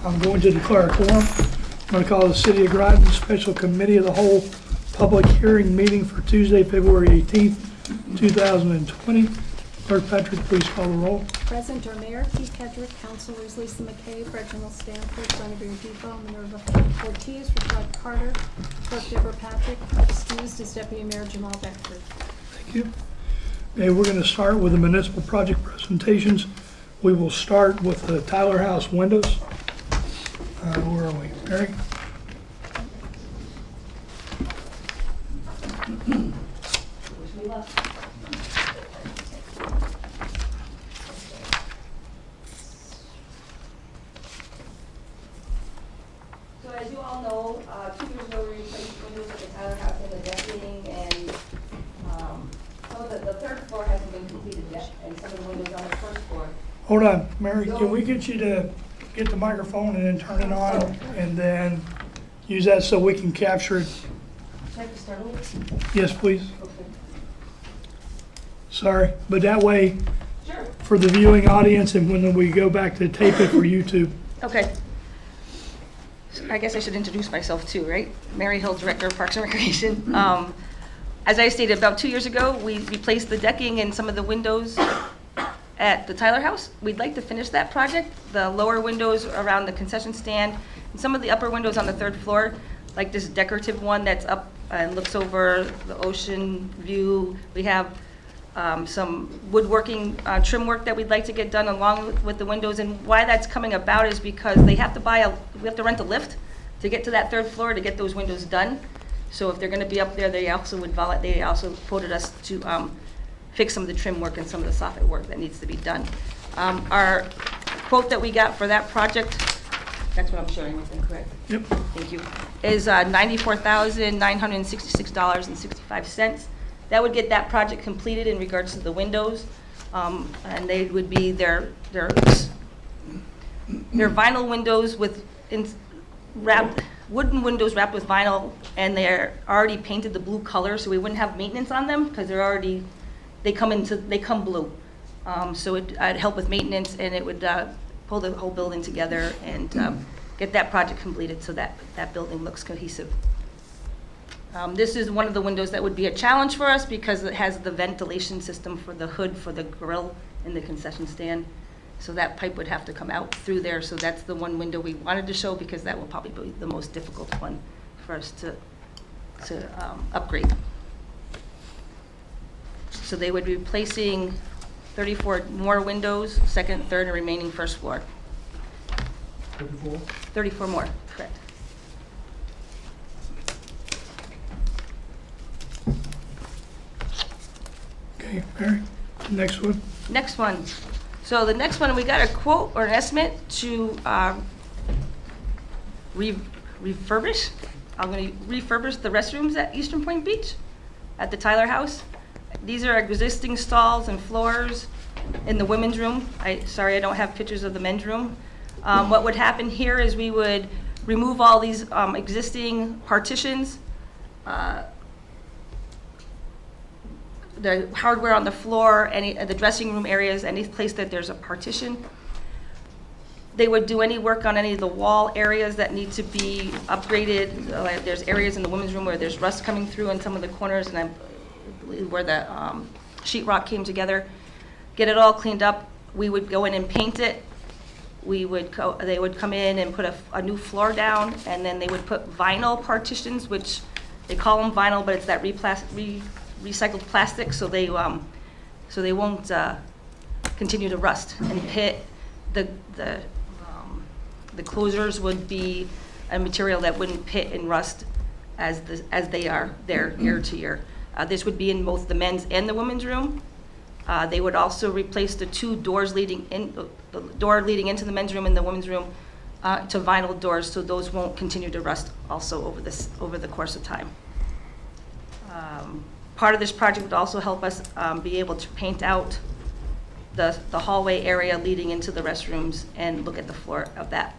I'm going to declare a quorum. I'm going to call the City of Groton Special Committee of the Whole public hearing meeting for Tuesday, February 18th, 2020. Clerk Patrick, please call the roll. Present are Mayor Keith Hedrick, Councilors Lisa McKay, Reginald Stanford, Guinevere Depot, Minerva Ortiz, Richard Carter, Clerk Deborah Patrick, excused as Deputy Mayor Jamal Beckford. Thank you. Okay, we're going to start with the municipal project presentations. We will start with the Tyler House windows. Where are we, Mary? So as you all know, 2 years ago we replaced windows at the Tyler House in the decking, and some of the third floor hasn't been completed yet, and some of the windows on the first floor. Hold on, Mary, can we get you to get the microphone and then turn it on and then use that so we can capture it? Should I have to start over? Yes, please. Okay. Sorry, but that way, Sure. for the viewing audience and when we go back to tape it for YouTube. Okay. So I guess I should introduce myself too, right? Mary Hill, Director of Parks and Recreation. As I stated, about 2 years ago, we replaced the decking and some of the windows at the Tyler House. We'd like to finish that project. The lower windows around the concession stand and some of the upper windows on the third floor, like this decorative one that's up and looks over the ocean view. We have some woodworking trim work that we'd like to get done along with the windows. And why that's coming about is because we have to rent a lift to get to that third floor to get those windows done. So if they're going to be up there, they also quoted us to fix some of the trim work and some of the soffit work that needs to be done. Our quote that we got for that project, that's what I'm sharing with them, correct? Yep. Thank you, is $94,966.65. That would get that project completed in regards to the windows, and they would be their vinyl windows with wooden windows wrapped with vinyl, and they're already painted the blue color, so we wouldn't have maintenance on them because they come blue. So it'd help with maintenance, and it would pull the whole building together and get that project completed so that building looks cohesive. This is one of the windows that would be a challenge for us because it has the ventilation system for the hood for the grill in the concession stand. So that pipe would have to come out through there. So that's the one window we wanted to show because that will probably be the most difficult one for us to upgrade. So they would be replacing 34 more windows, second, third, and remaining first floor. 34? 34 more, correct. Okay, Mary, next one. Next one. So the next one, we got a quote or an estimate to refurbish. I'm going to refurbish the restrooms at Eastern Point Beach at the Tyler House. These are existing stalls and floors in the women's room. Sorry, I don't have pictures of the men's room. What would happen here is we would remove all these existing partitions, the hardware on the floor, the dressing room areas, any place that there's a partition. They would do any work on any of the wall areas that need to be upgraded. Like there's areas in the women's room where there's rust coming through in some of the corners, and I believe where the sheetrock came together. Get it all cleaned up. We would go in and paint it. They would come in and put a new floor down, and then they would put vinyl partitions, which they call them vinyl, but it's that recycled plastic, so they won't continue to rust and pit. The closures would be a material that wouldn't pit and rust as they are there year to year. This would be in both the men's and the women's room. They would also replace the two doors leading in, the door leading into the men's room and the women's room to vinyl doors, so those won't continue to rust also over the course of time. Part of this project would also help us be able to paint out the hallway area leading into the restrooms and look at the floor of that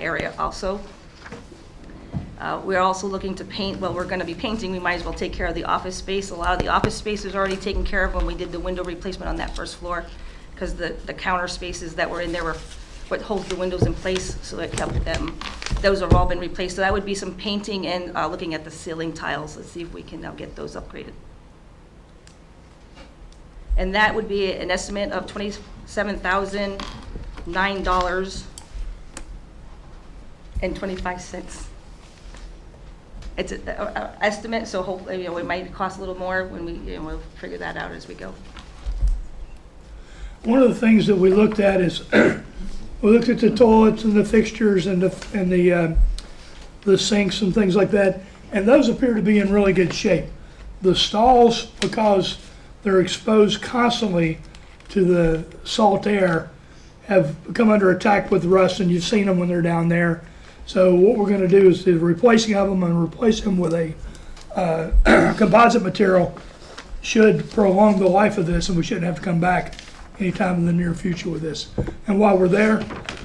area also. We're also looking to paint, well, we're going to be painting, we might as well take care of the office space. A lot of the office space is already taken care of when we did the window replacement on that first floor, because the counter spaces that were in there what holds the windows in place, so that kept them, those have all been replaced. So that would be some painting and looking at the ceiling tiles. Let's see if we can now get those upgraded. And that would be an estimate of $27,009.25. It's an estimate, so hopefully, it might cost a little more when we'll figure that out as we go. One of the things that we looked at is, we looked at the toilets and the fixtures and the sinks and things like that, and those appear to be in really good shape. The stalls, because they're exposed constantly to the salt air, have come under attack with rust, and you've seen them when they're down there. So what we're gonna do is the replacing of them and replace them with a composite material should prolong the life of this, and we shouldn't have to come back anytime in the near future with this. And while we're there,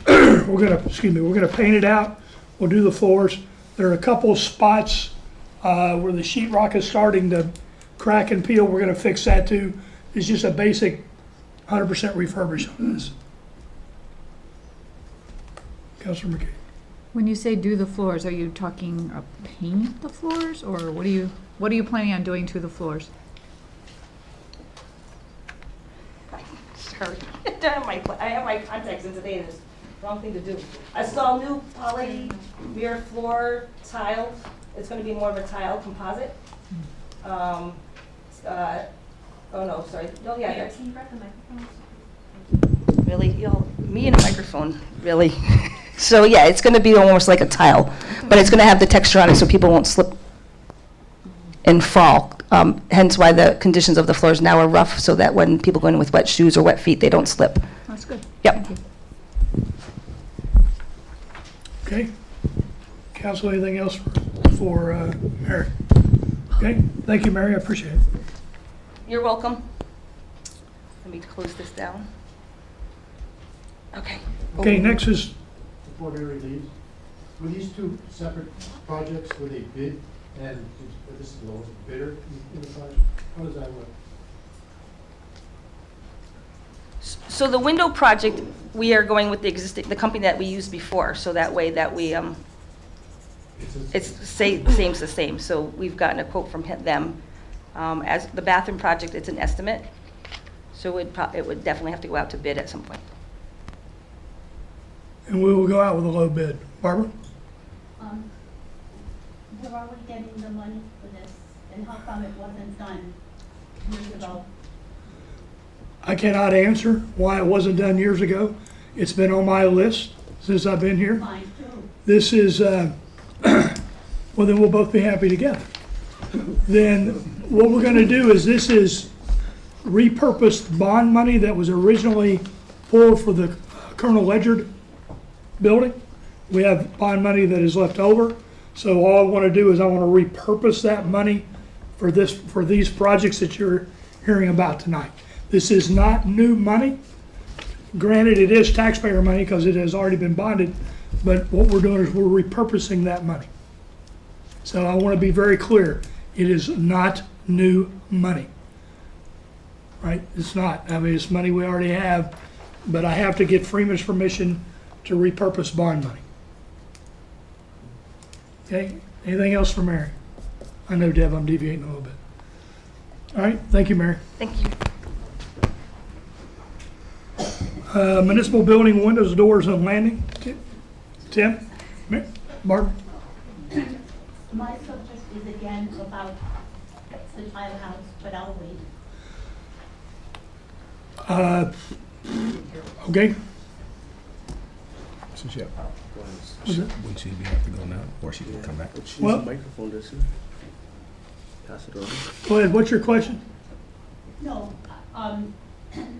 we're gonna paint it out. We'll do the floors. There are a couple of spots where the sheetrock is starting to crack and peel. We're gonna fix that too. It's just a basic 100% refurbish on this. Councilor McKay. When you say do the floors, are you talking paint the floors, or what are you planning on doing to the floors? Sorry, I have my contacts in today, and it's the wrong thing to do. I saw new poly mirror floor tile. It's gonna be more of a tile composite. Oh no, sorry. Oh yeah. Mayor, can you grab the microphone? Really? Me and a microphone, really? So yeah, it's gonna be almost like a tile, but it's gonna have the texture on it so people won't slip and fall. Hence why the conditions of the floors now are rough, so that when people go in with wet shoes or wet feet, they don't slip. That's good. Yep. Thank you. Okay. Council, anything else for Mary? Okay, thank you, Mary, I appreciate it. You're welcome. Let me close this down. Okay. Okay, next is, Before Mary leaves, were these two separate projects, were they bid, and this is the lowest bidder in the project? How does that work? So the window project, we are going with the company that we used before, so that way that we, it's same's the same. So we've gotten a quote from them. As the bathroom project, it's an estimate, so it would definitely have to go out to bid at some point. and we will go out with a low bid. Barbara? Where are we getting the money for this, and how come it wasn't done years ago? I cannot answer why it wasn't done years ago. It's been on my list since I've been here. Mine too. This is, well, then we'll both be happy together. Then what we're gonna do is, this is repurposed bond money that was originally pulled for the Colonel Ledger building. We have bond money that is left over. So all I wanna do is I wanna repurpose that money for these projects that you're hearing about tonight. This is not new money. Granted, it is taxpayer money because it has already been bonded, but what we're doing is we're repurposing that money. So I want to be very clear, it is not new money. Right? It's not. I mean, it's money we already have, but I have to get Freeman's permission to repurpose bond money. Okay, anything else for Mary? I know, Deb, I'm deviating a little bit. All right, thank you, Mary. Thank you. Municipal building windows, doors, and landing. Tim? Barbara? My subject is again about the tile house, but I'll wait. Okay. Since you have, would she have to go now, or she can come back? She Well- needs a microphone, does she? Pass it over. Go ahead, what's your question? No,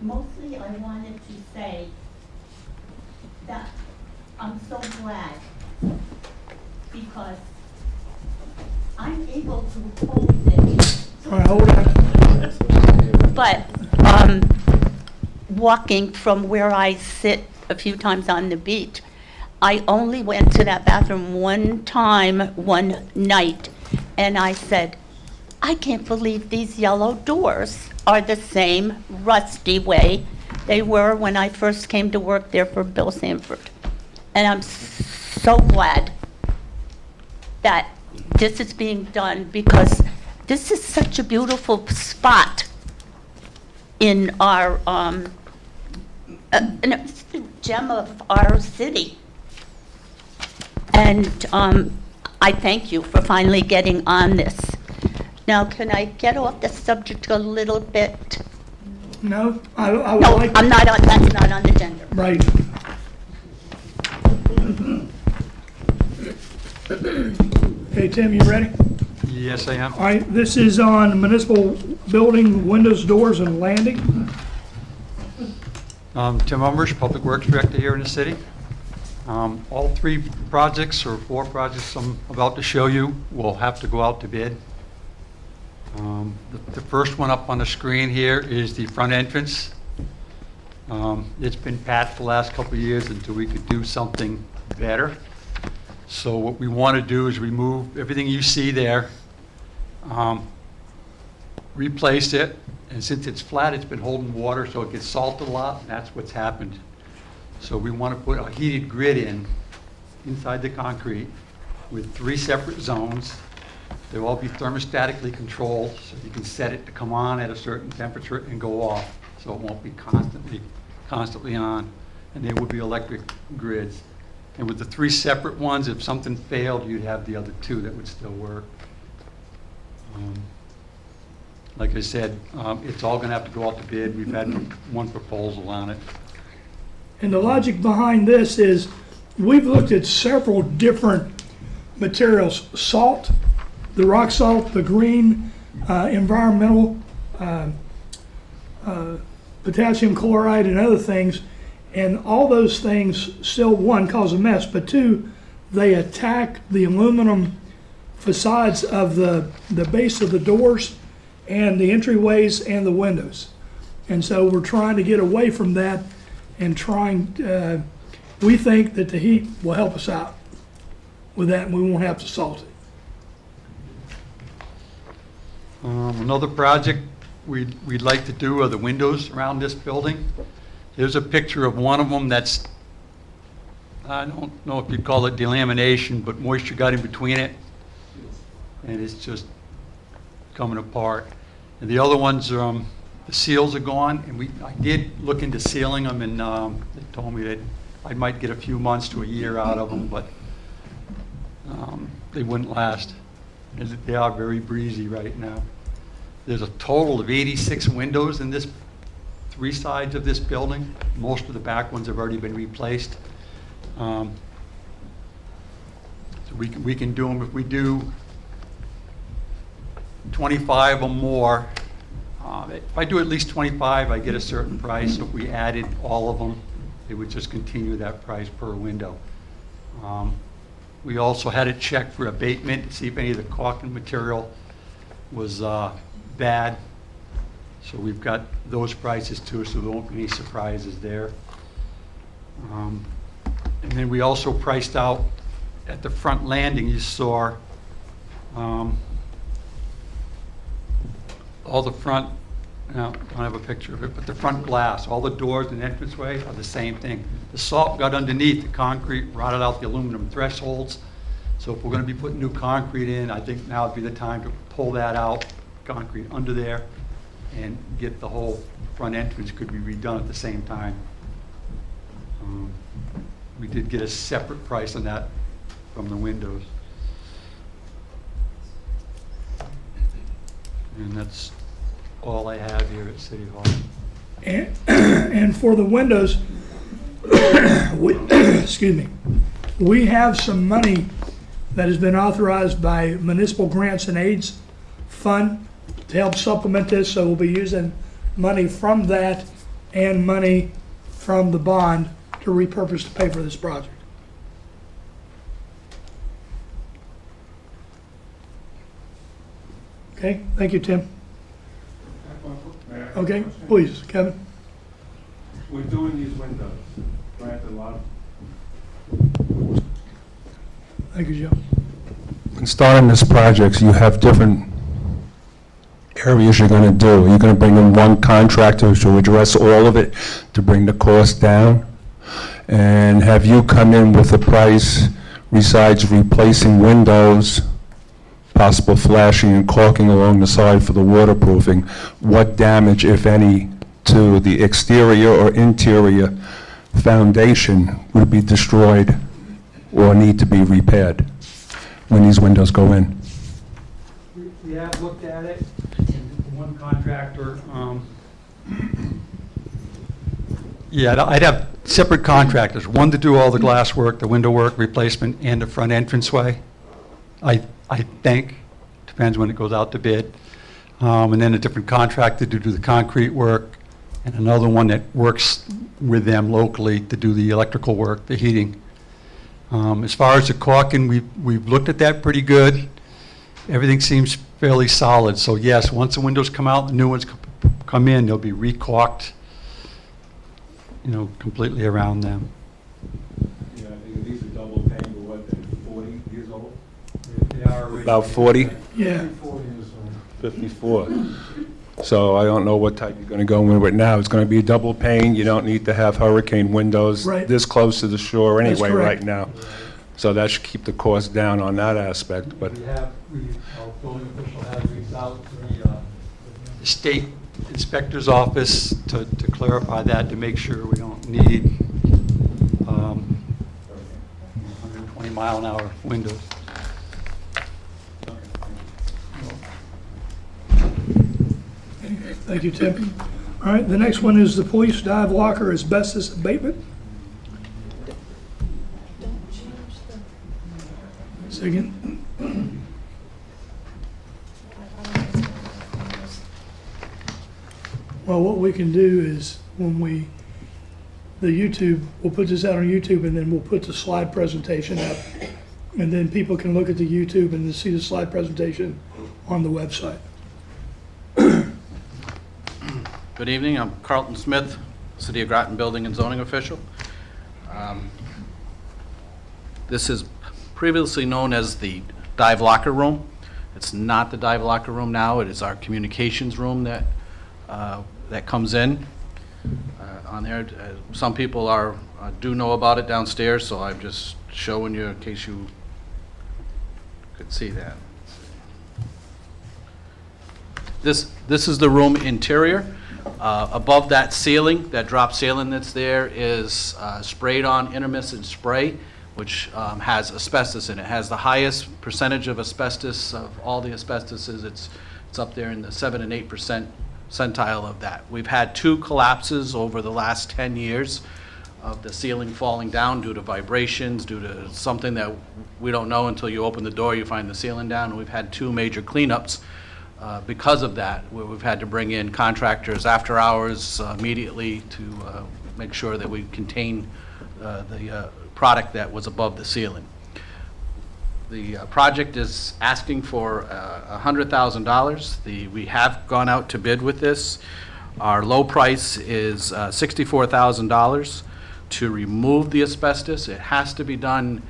mostly I wanted to say that I'm so glad because I'm able to hold it. All right, hold on. But walking from where I sit a few times on the beach, I only went to that bathroom one time, one night, and I said, I can't believe these yellow doors are the same rusty way They were when I first came to work there for Bill Sanford. And I'm so glad that this is being done, because this is such a beautiful spot in our, gem of our city. And I thank you for finally getting on this. Now, can I get off the subject a little bit? No, I would No, like. I'm not on, that's not on the agenda. Right. Okay, Tim, you ready? Yes, I am. All right, this is on municipal building, windows, doors, and landing. Tim Umbridge, Public Works Director here in the city. All 3 projects, or 4 projects I'm about to show you, will have to go out to bid. The first one up on the screen here is the front entrance. It's been patched the last couple of years until we could do something better. So what we want to do is remove everything you see there, replace it, and since it's flat, it's been holding water, so it gets salted a lot, and that's what's happened. So we want to put a heated grid in, inside the concrete, with 3 separate zones. They'll all be thermostatically controlled, so you can set it to come on at a certain temperature and go off, so it won't be constantly on. And they will be electric grids. And with the 3 separate ones, if something failed, you'd have the other 2 that would still work. Like I said, it's all going to have to go out to bid. We've had 1 proposal on it. And the logic behind this is, we've looked at several different materials. Salt, the rock salt, the green, environmental, potassium chloride and other things. And all those things still, 1, cause a mess, but 2, they attack the aluminum facades of the base of the doors and the entryways and the windows. And so we're trying to get away from that and we think that the heat will help us out with that, and we won't have to salt it. Another project we'd like to do are the windows around this building. Here's a picture of one of them that's, I don't know if you'd call it delamination, but moisture got in between it, and it's just coming apart. And the other ones, the seals are gone, and I did look into sealing them, and they told me that I might get a few months to a year out of them, but they wouldn't last. They are very breezy right now. There's a total of 86 windows in this 3 sides of this building. Most of the back ones have already been replaced. So we can do them. If we do 25 or more, if I do at least 25, I get a certain price. So if we added all of them, it would just continue that price per window. We also had it checked for abatement to see if any of the caulking material was bad. So we've got those prices too, so there won't be any surprises there. And then we also priced out at the front landing, you saw all the front, no, I don't have a picture of it, but the front glass, all the doors and entranceway are the same thing. The salt got underneath the concrete, rotted out the aluminum thresholds. So if we're going to be putting new concrete in, I think now would be the time to pull that out, concrete under there, and get the whole front entrance could be redone at the same time. We did get a separate price on that from the windows. And that's all I have here at City Hall. And for the windows, excuse me, we have some money that has been authorized by Municipal Grants and Aids Fund to help supplement this, so we'll be using money from that and money from the bond to repurpose to pay for this project. Okay, thank you, Tim. Okay, please, Kevin. We're doing these windows, granted a lot. Thank you, Joe. When starting this project, you have different areas you're going to do? Are you going to bring in one contractor to address all of it, to bring the cost down? And have you come in with a price besides replacing windows, possible flashing and caulking along the side for the waterproofing? What damage, if any, to the exterior or interior foundation would be destroyed or need to be repaired when these windows go in? We have looked at it, and one contractor, yeah, I'd have separate contractors, one to do all the glass work, the window work, replacement, and the front entranceway. I think, depends when it goes out to bid. And then a different contractor to do the concrete work, and another one that works with them locally to do the electrical work, the heating. As far as the caulking, we've looked at that pretty good. Everything seems fairly solid, so yes, once the windows come out, the new ones come in, they'll be re-caulked, completely around them. Yeah, I think these are double pane, but what, they're 40 years old? They are already- About 40? Yeah. 40 years old. 54. So I don't know what type you're going to go in with now. It's going to be a double pane. You don't need to have hurricane windows Right. this close to the shore That's anyway correct. right now. So that should keep the cost down on that aspect, but Our building official has reached out to the state inspector's office to clarify that, to make sure we don't need 120-mile-an-hour windows. Thank you, Tim. All right, the next one is the police dive locker asbestos abatement. Second. Well, what we can do is when we'll put this out on YouTube, and then we'll put the slide presentation up. And then people can look at the YouTube and see the slide presentation on the website. Good evening, I'm Carlton Smith, City of Groton Building and Zoning Official. This is previously known as the dive locker room. It's not the dive locker room now, it is our communications room that comes in on there. Some people do know about it downstairs, so I'm just showing you in case you could see that. This is the room interior. Above that ceiling, that drop ceiling that's there, is sprayed on intermittent spray, which has asbestos in it. It has the highest percentage of asbestos of all the asbestoses. It's up there in the 7 and 8% centile of that. We've had 2 collapses over the last 10 years of the ceiling falling down due to vibrations, due to something that we don't know until you open the door, you find the ceiling down. And we've had 2 major cleanups because of that, where we've had to bring in contractors after hours immediately to make sure that we contain the product that was above the ceiling. The project is asking for $100,000. We have gone out to bid with this. Our low price is $64,000 to remove the asbestos. It has to be done.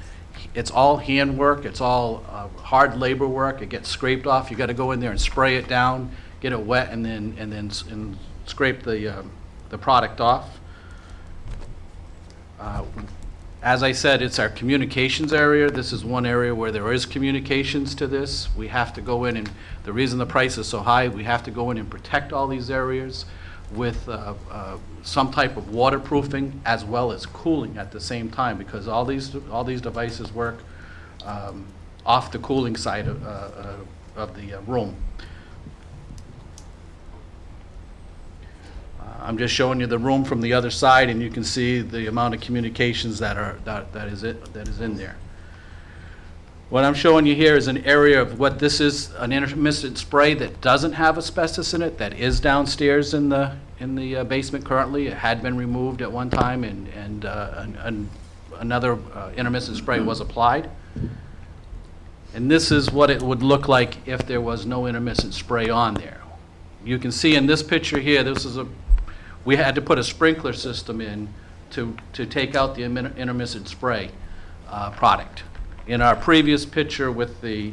It's all handwork. It's all hard labor work. It gets scraped off. You got to go in there and spray it down, get it wet, and then scrape the product off. As I said, it's our communications area. This is one area where there is communications to this. We have to go in, and the reason the price is so high, we have to go in and protect all these areas with some type of waterproofing as well as cooling at the same time, because all these devices work off the cooling side of the room. I'm just showing you the room from the other side, and you can see the amount of communications that is in there. What I'm showing you here is an area of what this is, an intermittent spray that doesn't have asbestos in it, that is downstairs in the basement currently. It had been removed at one time, and another intermittent spray was applied. And this is what it would look like if there was no intermittent spray on there. You can see in this picture here, we had to put a sprinkler system in to take out the intermittent spray product. In our previous picture with the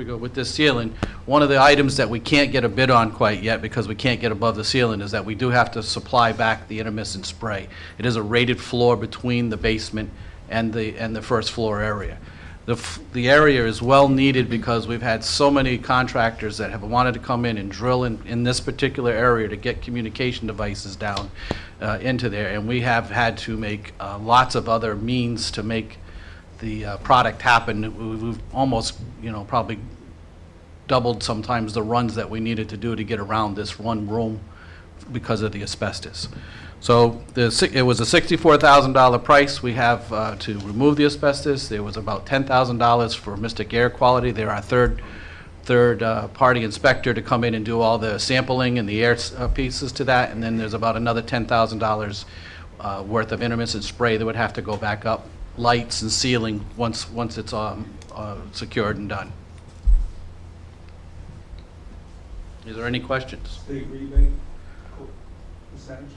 we go, with this ceiling, one of the items that we can't get a bid on quite yet because we can't get above the ceiling is that we do have to supply back the intermittent spray. It is a rated floor between the basement and the first floor area. The area is well needed because we've had so many contractors that have wanted to come in and drill in this particular area to get communication devices down into there, and we have had to make lots of other means to make the product happen. We've almost, probably doubled sometimes the runs that we needed to do to get around this one room because of the asbestos. So it was a $64,000 price we have to remove the asbestos. There was about $10,000 for Mystic Air Quality. They're our third party inspector to come in and do all the sampling and the air pieces to that. And then there's about another $10,000 worth of intermittent spray that would have to go back up, lights and ceiling once it's secured and done. Is there any questions? State rebate percentage?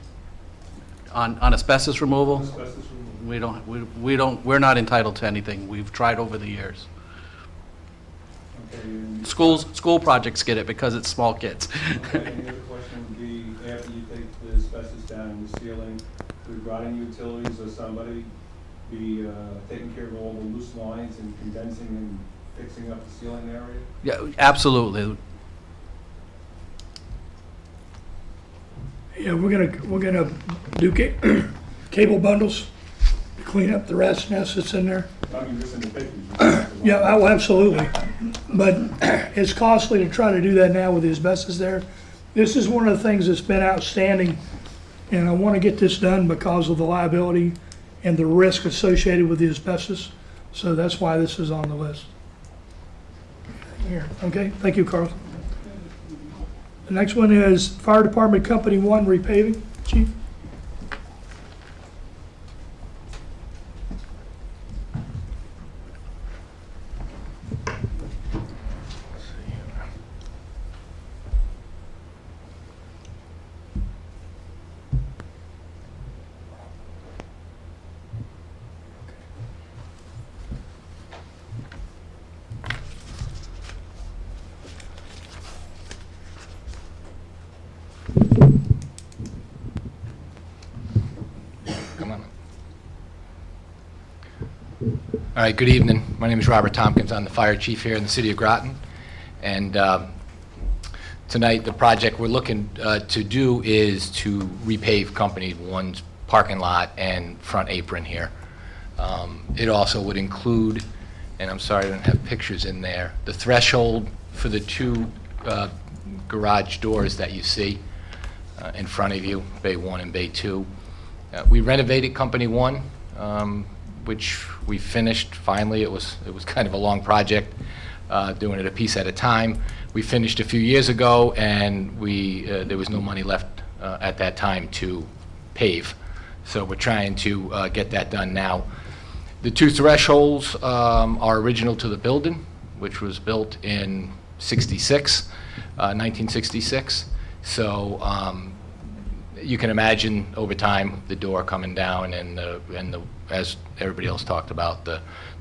On asbestos removal? Asbestos removal. We're not entitled to anything. We've tried over the years. Okay, and School projects get it because it's small kids. okay, and the other question would be, after you take the asbestos down in the ceiling, would Groton Utilities or somebody be taking care of all the loose lines and condensing and fixing up the ceiling area? Yeah, absolutely. Yeah, we're gonna do cable bundles to clean up the rat's nest that's in there. I mean, just in the pictures. Yeah, oh, absolutely. But it's costly to try to do that now with the asbestos there. This is one of the things that's been outstanding, and I want to get this done because of the liability and the risk associated with the asbestos. So that's why this is on the list. Here, okay, thank you, Carl. The next one is Fire Department Company 1 repaving, Chief. Come on. All right, good evening. My name is Robert Tompkins. I'm the fire chief here in the city of Groton. And tonight, the project we're looking to do is to repave Company 1's parking lot and front apron here. It also would include, and I'm sorry I don't have pictures in there, the threshold for the two garage doors that you see in front of you, Bay 1 and Bay 2. We renovated Company 1, which we finished finally. It was kind of a long project, doing it a piece at a time. We finished a few years ago, and there was no money left at that time to pave. So we're trying to get that done now. The two thresholds are original to the building, which was built in 1966. So you can imagine over time the door coming down and as everybody else talked about, the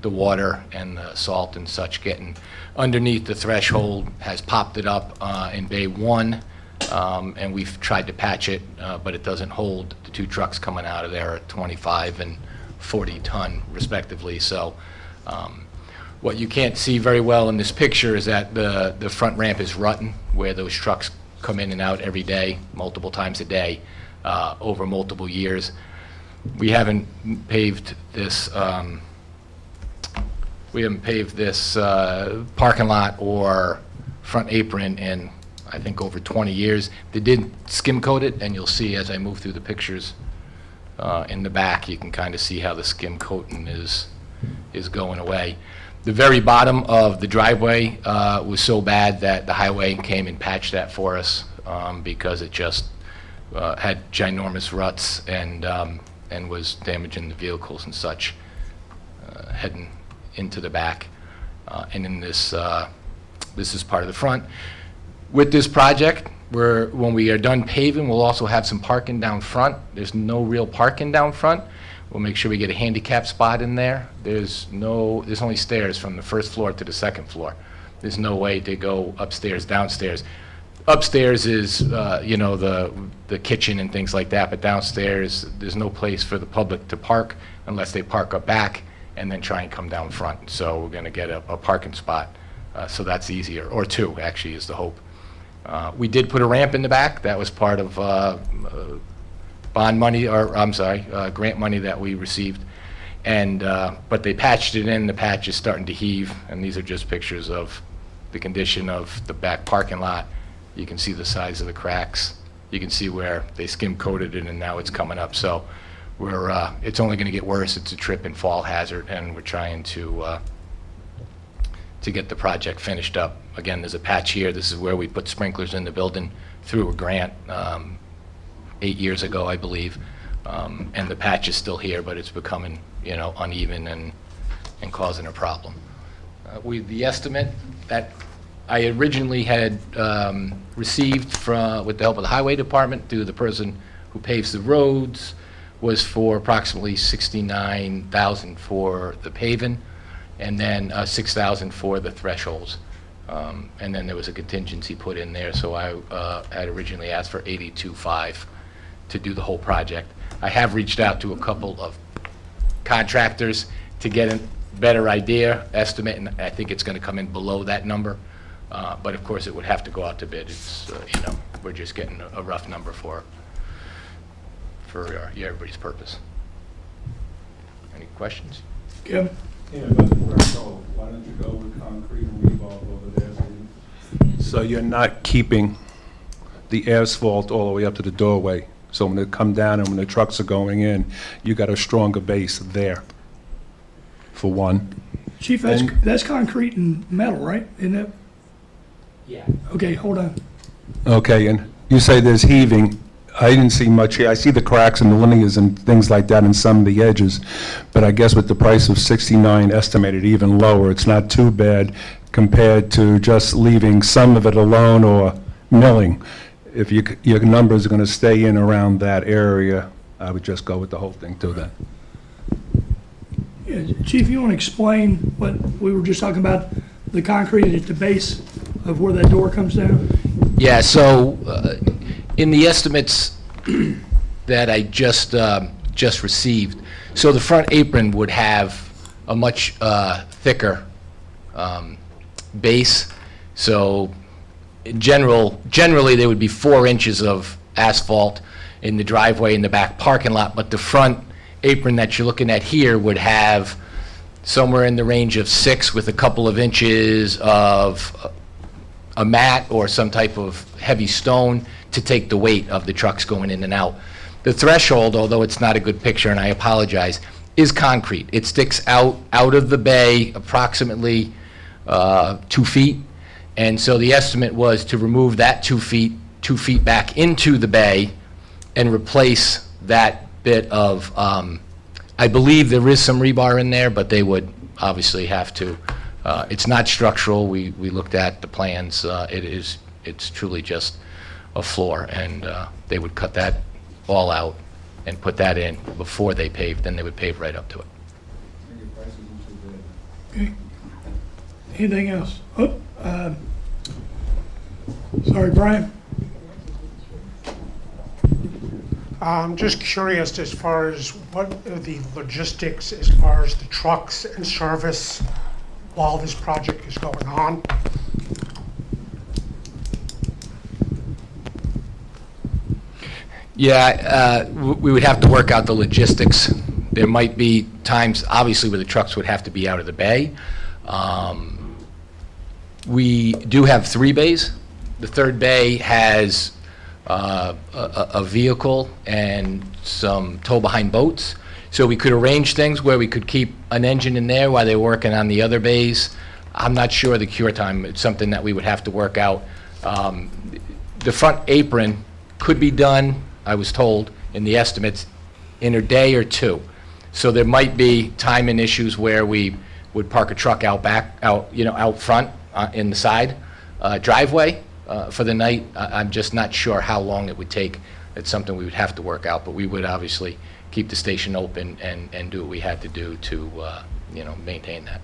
water and the salt and such getting underneath the threshold has popped it up in Bay 1, and we've tried to patch it, but it doesn't hold. The two trucks coming out of there are 25 and 40 ton respectively. So what you can't see very well in this picture is that the front ramp is rotten, where those trucks come in and out every day, multiple times a day, over multiple years. We haven't paved this parking lot or front apron in, I think, over 20 years. They did skim coat it, and you'll see as I move through the pictures in the back, you can kind of see how the skim coating is going away. The very bottom of the driveway was so bad that the highway came and patched that for us because it just had ginormous ruts and was damaging the vehicles and such heading into the back. And in this is part of the front. With this project, when we are done paving, we'll also have some parking down front. There's no real parking down front. We'll make sure we get a handicap spot in there. There's only stairs from the first floor to the second floor. There's no way to go upstairs, downstairs. Upstairs is, you know, the kitchen and things like that, but downstairs, there's no place for the public to park unless they park up back and then try and come down front. So we're going to get a parking spot, so that's easier, or two, actually, is the hope. We did put a ramp in the back. That was part of bond money, or I'm sorry, grant money that we received. And, but they patched it in. The patch is starting to heave, and these are just pictures of the condition of the back parking lot. You can see the size of the cracks. You can see where they skim coated it, and now it's coming up. So we're, it's only going to get worse. It's a trip and fall hazard, and we're trying to get the project finished up. Again, there's a patch here. This is where we put sprinklers in the building through a grant 8 years ago, I believe. And the patch is still here, but it's becoming, you know, uneven and causing a problem. The estimate that I originally had received with the help of the Highway Department through the person who paves the roads was for approximately $69,000 for the paving, and then $6,000 for the thresholds. And then there was a contingency put in there, so I had originally asked for $82,500 to do the whole project. I have reached out to a couple of contractors to get a better estimate, and I think it's going to come in below that number. But of course, it would have to go out to bid. It's, you know, we're just getting a rough number for everybody's purpose. Any questions? Kevin? Yeah, about the threshold, why don't you go with concrete and rebar over there? So you're not keeping the asphalt all the way up to the doorway. So when they come down and when the trucks are going in, you got a stronger base there, for one. Chief, that's concrete and metal, right? Isn't it? Yeah. Okay, hold on. Okay, and you say there's heaving. I didn't see much here. I see the cracks and the linears and things like that in some of the edges, but I guess with the price of 69 estimated even lower, it's not too bad compared to just leaving some of it alone or milling. If your numbers are going to stay in around that area, I would just go with the whole thing too then. Yeah, Chief, you want to explain what we were just talking about, the concrete at the base of where that door comes down? Yeah, so in the estimates that I just received, so the front apron would have a much thicker base. So generally there would be 4 inches of asphalt in the driveway in the back parking lot, but the front apron that you're looking at here would have somewhere in the range of 6 with a couple of inches of a mat or some type of heavy stone to take the weight of the trucks going in and out. The threshold, although it's not a good picture and I apologize, is concrete. It sticks out of the bay approximately 2 feet. And so the estimate was to remove that 2 feet back into the bay and replace that bit of, I believe there is some rebar in there, but they would obviously have to, it's not structural. We looked at the plans. It's truly just a floor, and they would cut that all out and put that in before they paved, then they would pave right up to it. Okay. Anything else? Oh, sorry, Brian? I'm just curious as far as what are the logistics as far as the trucks and service while this project is going on? Yeah, we would have to work out the logistics. There might be times, obviously, where the trucks would have to be out of the bay. We do have 3 bays. The 3rd bay has a vehicle and some tow-behind boats. So we could arrange things where we could keep an engine in there while they're working on the other bays. I'm not sure the cure time. It's something that we would have to work out. The front apron could be done, I was told, in the estimates, in a day or 2. So there might be timing issues where we would park a truck out front in the side driveway for the night. I'm just not sure how long it would take. It's something we would have to work out, but we would obviously keep the station open and do what we had to do to maintain that.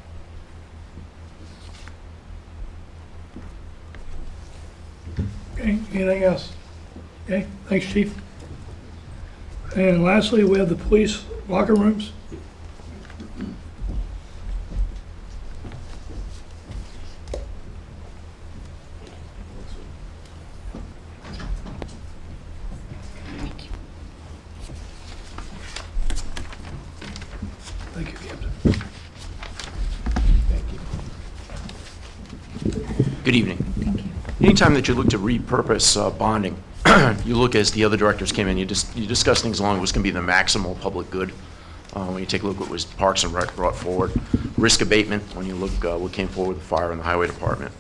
Okay, anything else? Okay, thanks, chief. And lastly, we have the police locker rooms. Thank you, Captain. Good evening. Thank you. Anytime that you look to repurpose bonding, you look, as the other directors came in, you discuss things along what's going to be the maximal public good. When you take a look at what was Parks and Rec brought forward, risk abatement, when you look what came forward with the fire and the highway department.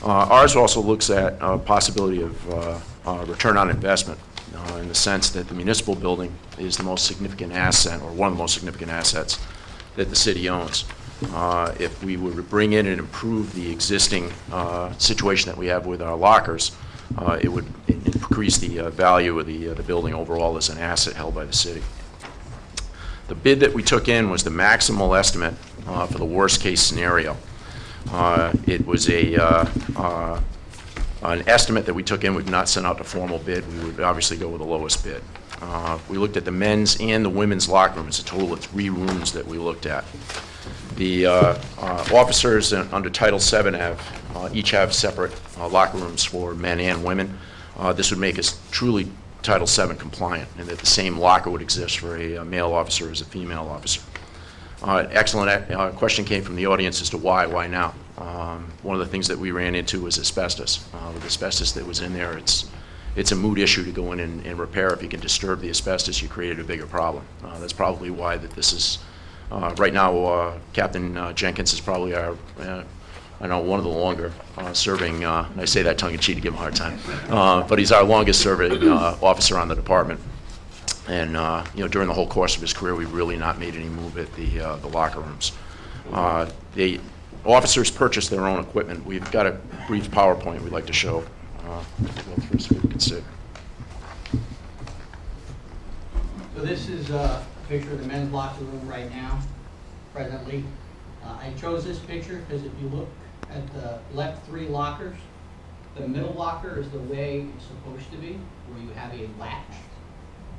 Ours also looks at possibility of return on investment in the sense that the municipal building is the most significant asset, or one of the most significant assets that the city owns. If we were to bring in and improve the existing situation that we have with our lockers, it would increase the value of the building overall as an asset held by the city. The bid that we took in was the maximal estimate for the worst-case scenario. It was an estimate that we took in. We've not sent out a formal bid. We would obviously go with the lowest bid. We looked at the men's and the women's locker rooms. It's a total of 3 rooms that we looked at. The officers under Title VII each have separate locker rooms for men and women. This would make us truly Title VII compliant, and that the same locker would exist for a male officer as a female officer. Excellent question came from the audience as to why now. One of the things that we ran into was asbestos. With asbestos that was in there, it's a mood issue to go in and repair. If you can disturb the asbestos, you created a bigger problem. That's probably why that this is. Right now, Captain Jenkins is probably our, I know, one of the longer serving, and I say that tongue-in-cheek to give him a hard time, but he's our longest serving officer on the department. And during the whole course of his career, we've really not made any move at the locker rooms. The officers purchase their own equipment. We've got a brief PowerPoint we'd like to show. Go through so we can see. So this is a picture of the men's locker room right now, presently. I chose this picture because if you look at the left 3 lockers, the middle locker is the way it's supposed to be, where you have a latch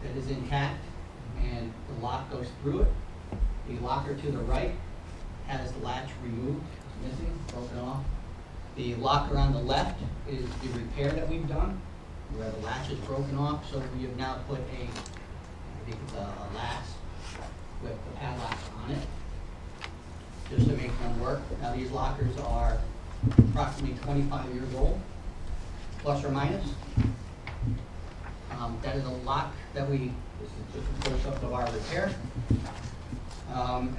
that is intact and the lock goes through it. The locker to the right has the latch removed, missing, broken off. The locker on the left is the repair that we've done, where the latch is broken off, so we have now put I think it's a latch with the padlocks on it, just to make them work. Now these lockers are approximately 25 years old, plus or minus. That is a lock that this is just a close-up of our repair.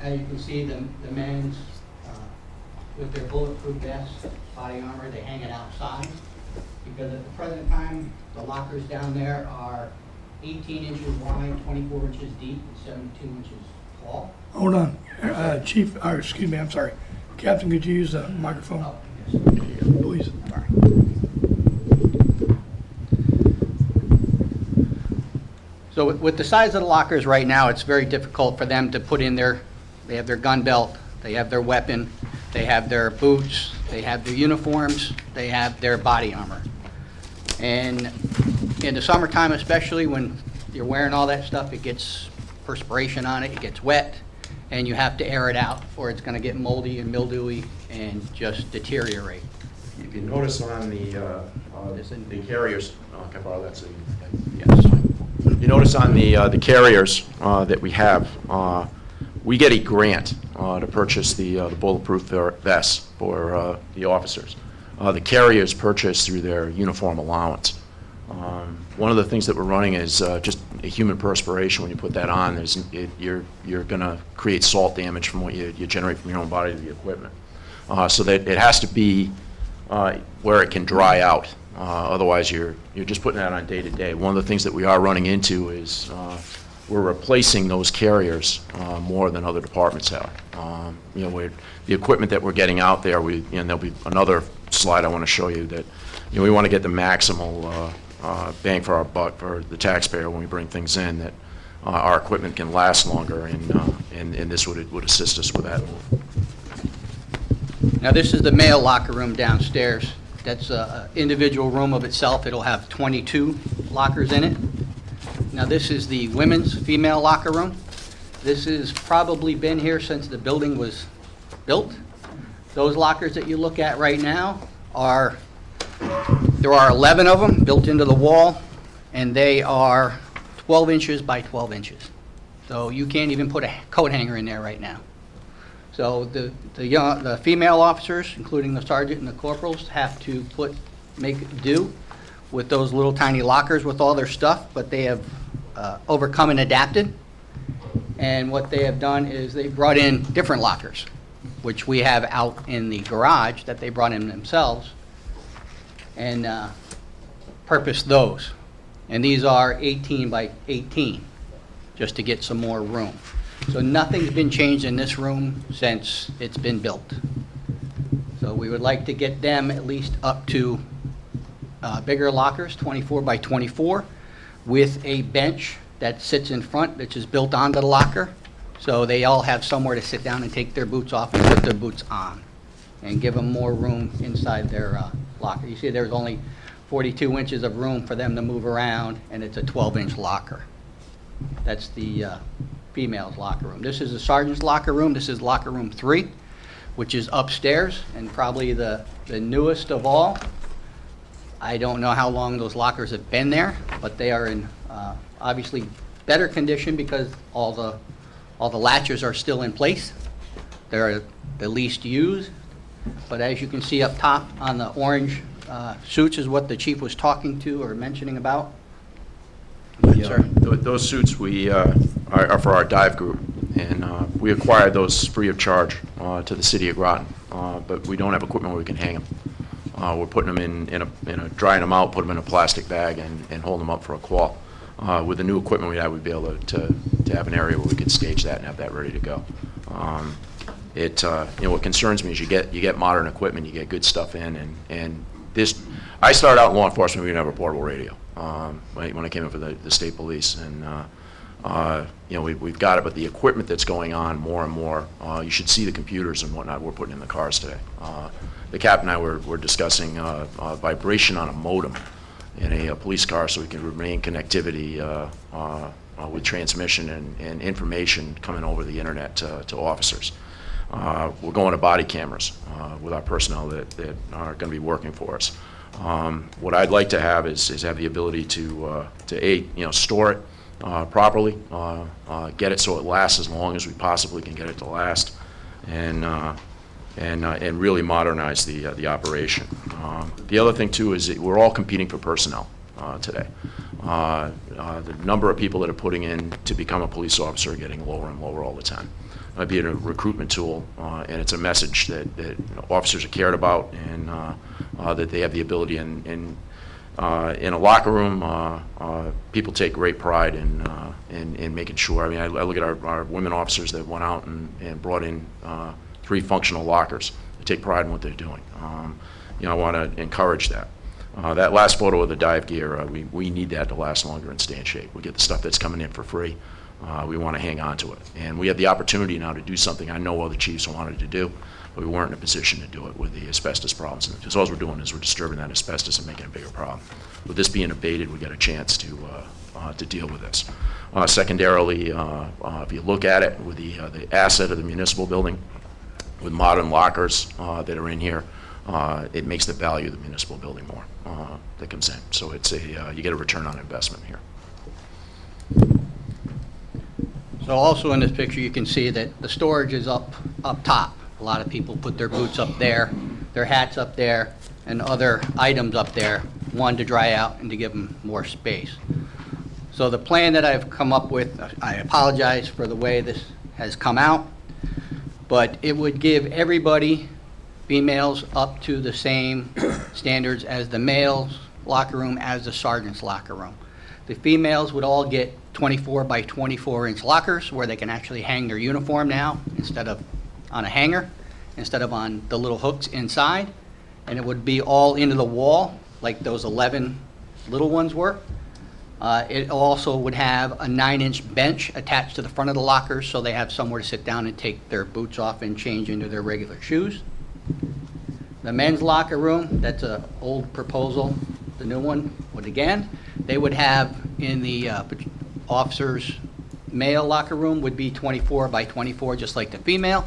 As you can see, the men's, with their bulletproof vests, body armor, they hang it outside, because at the present time, the lockers down there are 18 inches wide, 24 inches deep, and 72 inches tall. Hold on, Chief, excuse me, I'm sorry. Captain, could you use the microphone? Oh, yes. Please. So with the size of the lockers right now, it's very difficult for them to put in they have their gun belt, they have their weapon, they have their boots, they have their uniforms, they have their body armor. And in the summertime especially, when you're wearing all that stuff, it gets perspiration on it, it gets wet, and you have to air it out, or it's going to get moldy and mildewy and just deteriorate. If you notice on the carriers, can I borrow that so Yes. you notice on the carriers that we have, we get a grant to purchase the bulletproof vests for the officers. The carriers purchase through their uniform allowance. One of the things that we're running is just a human perspiration. When you put that on, you're going to create salt damage from what you generate from your own body to the equipment. So that it has to be where it can dry out. Otherwise, you're just putting that on day to day. One of the things that we are running into is we're replacing those carriers more than other departments have. The equipment that we're getting out there, and there'll be another slide I want to show you that we want to get the maximal bang for our buck for the taxpayer when we bring things in, that our equipment can last longer, and this would assist us with that. Now this is the male locker room downstairs. That's an individual room of itself. It'll have 22 lockers in it. Now, this is the women's female locker room. This has probably been here since the building was built. Those lockers that you look at right now there are 11 of them built into the wall, and they are 12 inches by 12 inches. So you can't even put a coat hanger in there right now. So the female officers, including the sergeant and the corporals, have to make do with those little tiny lockers with all their stuff, but they have overcome and adapted. And what they have done is they brought in different lockers, which we have out in the garage that they brought in themselves, and purposed those. And these are 18 by 18, just to get some more room. So nothing's been changed in this room since it's been built. So we would like to get them at least up to bigger lockers, 24 by 24, with a bench that sits in front, which is built onto the locker. So they all have somewhere to sit down and take their boots off and put their boots on, and give them more room inside their locker. You see there's only 42 inches of room for them to move around, and it's a 12-inch locker. That's the female's locker room. This is the sergeant's locker room. This is locker room 3, which is upstairs and probably the newest of all. I don't know how long those lockers have been there, but they are in obviously better condition because all the latches are still in place. They're the least used, but as you can see up top on the orange suits is what the chief was talking to or mentioning about. Those suits are for our dive group, and we acquired those free of charge to the city of Groton, but we don't have equipment where we can hang them. We're putting them drying them out, put them in a plastic bag, and hold them up for a qual. With the new equipment we have, we'd be able to have an area where we could stage that and have that ready to go. What concerns me is you get modern equipment, you get good stuff in, and this. I started out in law enforcement. We didn't have a portable radio when I came in for the state police, and we've got it, but the equipment that's going on more and more, you should see the computers and whatnot we're putting in the cars today. The captain and I were discussing vibration on a modem in a police car so we can remain connectivity with transmission and information coming over the internet to officers. We're going to body cameras with our personnel that are going to be working for us. What I'd like to have is have the ability to store it properly, get it so it lasts as long as we possibly can get it to last, and really modernize the operation. The other thing too is that we're all competing for personnel today. The number of people that are putting in to become a police officer are getting lower and lower all the time. Might be a recruitment tool, and it's a message that officers are cared about, and that they have the ability in a locker room. People take great pride in making sure. I mean, I look at our women officers that went out and brought in 3 functional lockers. They take pride in what they're doing. I want to encourage that. That last photo of the dive gear, we need that to last longer and stay in shape. We get the stuff that's coming in for free. We want to hang on to it. And we have the opportunity now to do something I know other chiefs wanted to do, but we weren't in a position to do it with the asbestos problems. Because all we're doing is we're disturbing that asbestos and making a bigger problem. With this being abated, we get a chance to deal with this. Secondarily, if you look at it with the asset of the municipal building, with modern lockers that are in here, it makes the value of the municipal building more that comes in. So it's you get a return on investment here. So also in this picture, you can see that the storage is up top. A lot of people put their boots up there, their hats up there, and other items up there, one, to dry out and to give them more space. So the plan that I've come up with, I apologize for the way this has come out, but it would give everybody, females, up to the same standards as the males' locker room, as the sergeant's locker room. The females would all get 24 by 24 inch lockers where they can actually hang their uniform now instead of on a hanger, instead of on the little hooks inside. And it would be all into the wall like those 11 little ones were. It also would have a 9-inch bench attached to the front of the lockers so they have somewhere to sit down and take their boots off and change into their regular shoes. The men's locker room, that's an old proposal. The new one would again, they would have in the officers' male locker room would be 24 by 24, just like the female.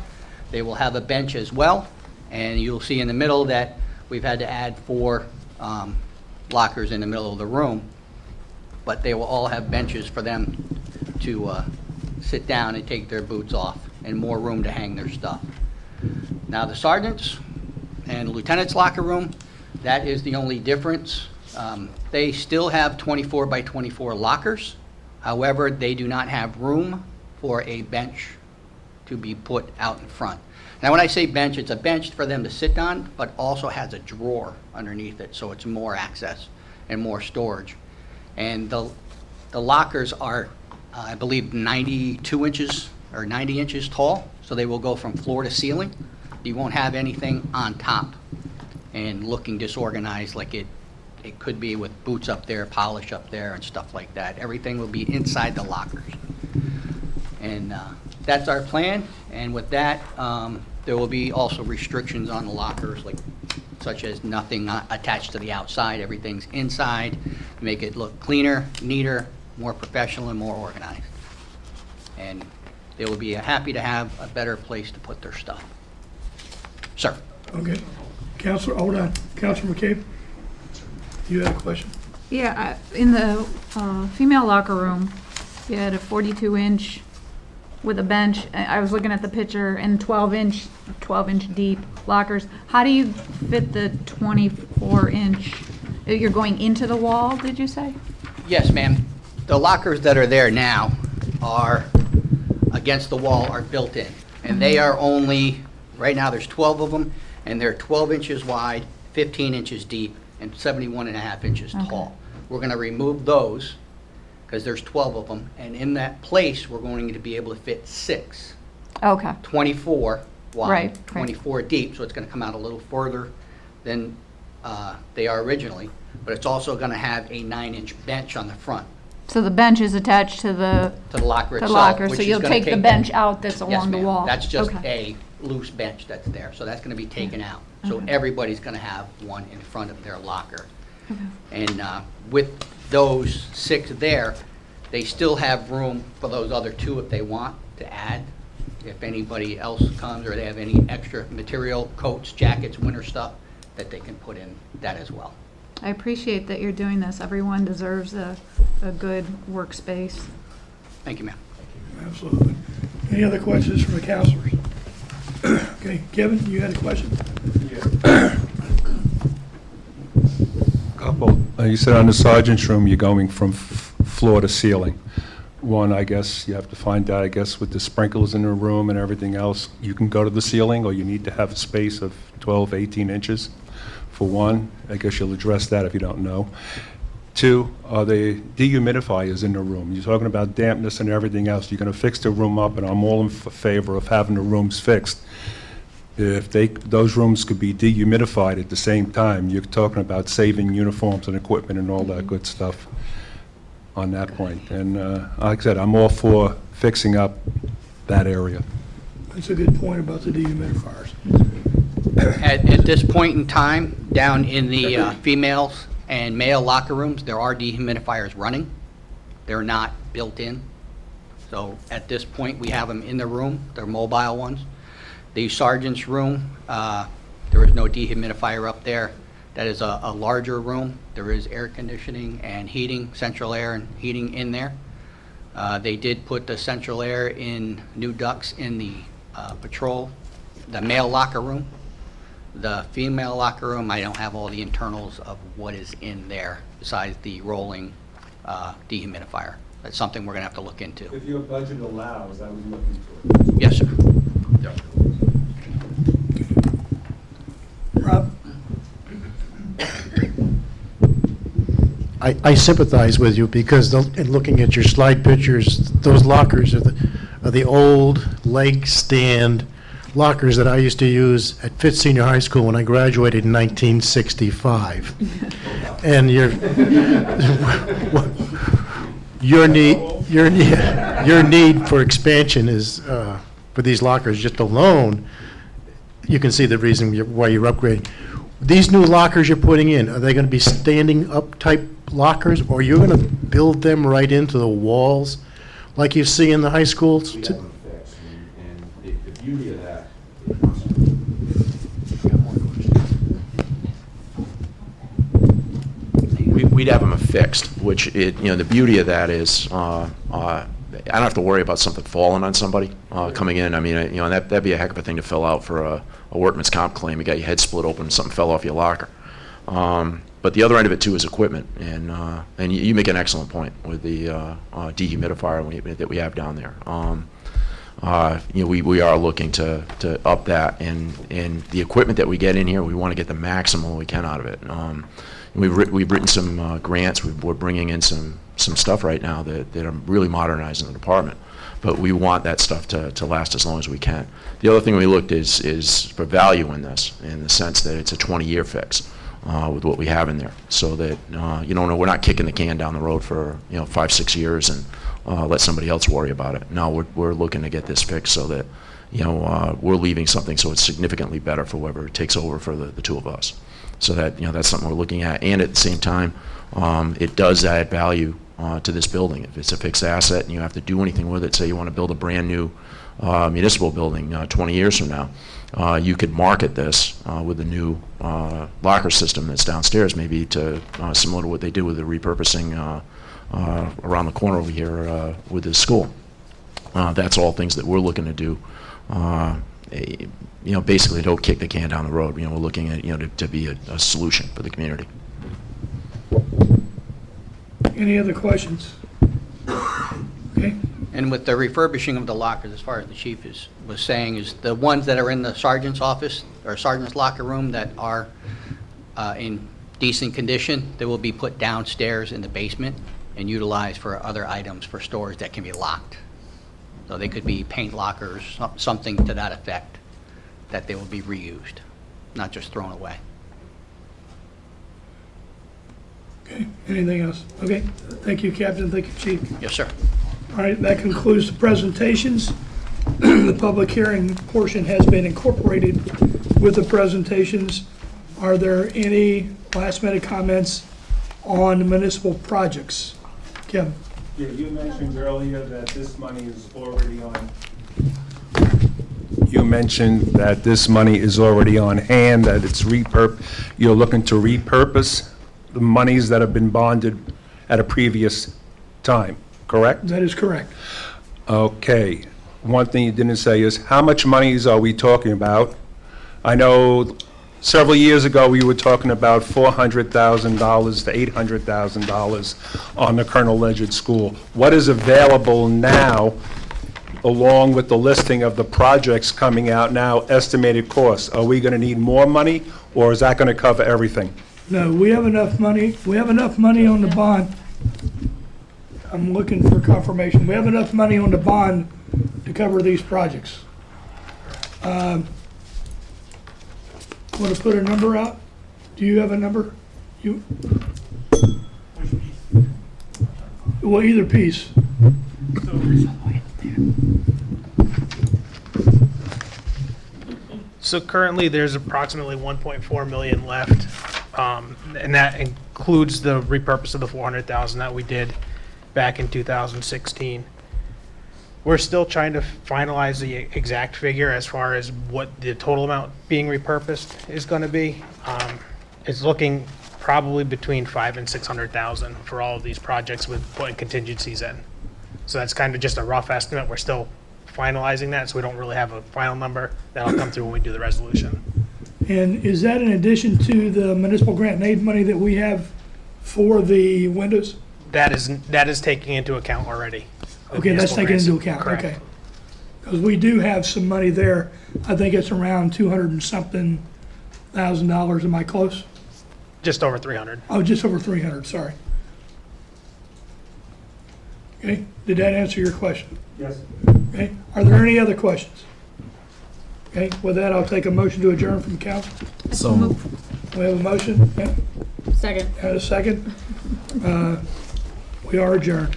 They will have a bench as well, and you'll see in the middle that we've had to add 4 lockers in the middle of the room, but they will all have benches for them to sit down and take their boots off, and more room to hang their stuff. Now, the sergeants' and lieutenant's locker room, that is the only difference. They still have 24 by 24 lockers. However, they do not have room for a bench to be put out in front. Now, when I say bench, it's a bench for them to sit on, but also has a drawer underneath it, so it's more access and more storage. And the lockers are, I believe, 92 inches or 90 inches tall, so they will go from floor to ceiling. You won't have anything on top and looking disorganized like it could be with boots up there, polish up there, and stuff like that. Everything will be inside the lockers. And that's our plan. And with that, there will be also restrictions on the lockers, like such as nothing attached to the outside. Everything's inside. Make it look cleaner, neater, more professional, and more organized. And they will be happy to have a better place to put their stuff. Sir. Okay. Counselor, hold on. Counselor McCabe, you had a question? Yeah, in the female locker room, you had a 42-inch with a bench. I was looking at the picture, and 12-inch deep lockers. How do you fit the 24-inch? You're going into the wall, did you say? Yes, ma'am. The lockers that are there now are against the wall, are built in. And they are only, right now there's 12 of them, and they're 12 inches wide, 15 inches deep, and 71.5 inches tall. We're going to remove those because there's 12 of them, and in that place, we're going to be able to fit 6. Okay. 24 wide, Right, 24 deep, so it's going to come out a little further than they are originally, but it's also going to have a 9-inch bench on the front. So the bench is attached to the locker itself. locker, so which is you'll gonna take the bench out that's along the wall? That's just Okay. a loose bench that's there, so that's going to be taken out. So everybody's going to have one in front of their locker. And with those 6 there, they still have room for those other 2 if they want to add. If anybody else comes or they have any extra material, coats, jackets, winter stuff, that they can put in that as well. I appreciate that you're doing this. Everyone deserves a good workspace. Thank you, ma'am. Absolutely. Any other questions from the counselors? Okay, Kevin, you had a question? Couple. You said on the sergeant's room, you're going from floor to ceiling. One, I guess you have to find out, I guess, with the sprinklers in the room and everything else, you can go to the ceiling, or you need to have a space of 12, 18 inches. For one, I guess you'll address that if you don't know. 2, are the dehumidifiers in the room? You're talking about dampness and everything else. You're going to fix the room up, and I'm all in favor of having the rooms fixed. If those rooms could be dehumidified at the same time, you're talking about saving uniforms and equipment and all that good stuff on that point. And like I said, I'm all for fixing up that area. That's a good point about the dehumidifiers. At this point in time, down in the females and male locker rooms, there are dehumidifiers running. They're not built in. So at this point, we have them in the room. They're mobile ones. The sergeant's room, there is no dehumidifier up there. That is a larger room. There is air conditioning and heating, central air and heating in there. They did put the central air in new ducts in the patrol, the male locker room. The female locker room, I don't have all the internals of what is in there besides the rolling dehumidifier. That's something we're going to have to look into. If your budget allows, I would look into it. Yes, sir. Rob? I sympathize with you because in looking at your slide pictures, those lockers are the old leg stand lockers that I used to use at Fitz Senior High School when I graduated in 1965. And your need for expansion is for these lockers just alone. You can see the reason why you're upgrading. these new lockers you're putting in, are they going to be standing up type lockers, or you're going to build them right into the walls like you see in the high schools? We have them fixed, and the beauty of that. We'd have them fixed, which the beauty of that is, I don't have to worry about something falling on somebody coming in. I mean, that'd be a heck of a thing to fill out for a workman's comp claim. You got your head split open and something fell off your locker. But the other end of it too is equipment, and you make an excellent point with the dehumidifier that we have down there. We are looking to up that, and the equipment that we get in here, we want to get the maximum we can out of it. We've written some grants. We're bringing in some stuff right now that are really modernizing the department. But we want that stuff to last as long as we can. The other thing we looked is for value in this, in the sense that it's a 20-year fix with what we have in there, so that we're not kicking the can down the road for 5-6 years and let somebody else worry about it. No, we're looking to get this fixed so that we're leaving something so it's significantly better for whoever takes over for the two of us. So that that's something we're looking at, and at the same time, it does add value to this building. If it's a fixed asset and you have to do anything with it, say you want to build a brand new municipal building 20 years from now, you could market this with a new locker system that's downstairs, maybe to similar to what they did with the repurposing around the corner over here with the school. That's all things that we're looking to do. Basically don't kick the can down the road. We're looking at, to be a solution for the community. Any other questions? Okay. And with the refurbishing of the lockers, as far as the chief was saying, is the ones that are in the sergeant's office, or sergeant's locker room, that are in decent condition, they will be put downstairs in the basement and utilized for other items for storage that can be locked. So they could be paint lockers, something to that effect, that they will be reused, not just thrown away. Okay, anything else? Okay, thank you, Captain, thank you, Chief. Yes, sir. All right, that concludes the presentations. The public hearing portion has been incorporated with the presentations. Are there any last-minute comments on municipal projects? Kevin? Yeah, you mentioned earlier that this money is already on. You mentioned that this money is already on hand, that it's you're looking to repurpose the monies that have been bonded at a previous time, correct? That is correct. Okay. One thing you didn't say is, how much monies are we talking about? I know several years ago, we were talking about $400,000 to $800,000 on the Colonel Ledyard School. What is available now, along with the listing of the projects coming out now, estimated costs? Are we going to need more money, or is that going to cover everything? No, we have enough money. We have enough money on the bond. I'm looking for confirmation. We have enough money on the bond to cover these projects. Want to put a number out? Do you have a number? Well, either piece. So currently, there's approximately 1.4 million left, and that includes the repurpose of the 400,000 that we did back in 2016. We're still trying to finalize the exact figure as far as what the total amount being repurposed is going to be. It's looking probably between 500,000 and 600,000 for all of these projects with putting contingencies in. So that's kind of just a rough estimate. We're still finalizing that, so we don't really have a final number. That'll come through when we do the resolution. And is that in addition to the municipal grant and aid money that we have for the windows? That is taking into account already. Okay, that's taken into account, Correct. okay. Because we do have some money there. I think it's around 200 and something thousand dollars. Am I close? Just over 300. Oh, just over 300, sorry. Okay, did that answer your question? Yes. Okay, are there any other questions? Okay, with that, I'll take a motion to adjourn from council. So moved. We have a motion, yeah, Second. and a second. We are adjourned.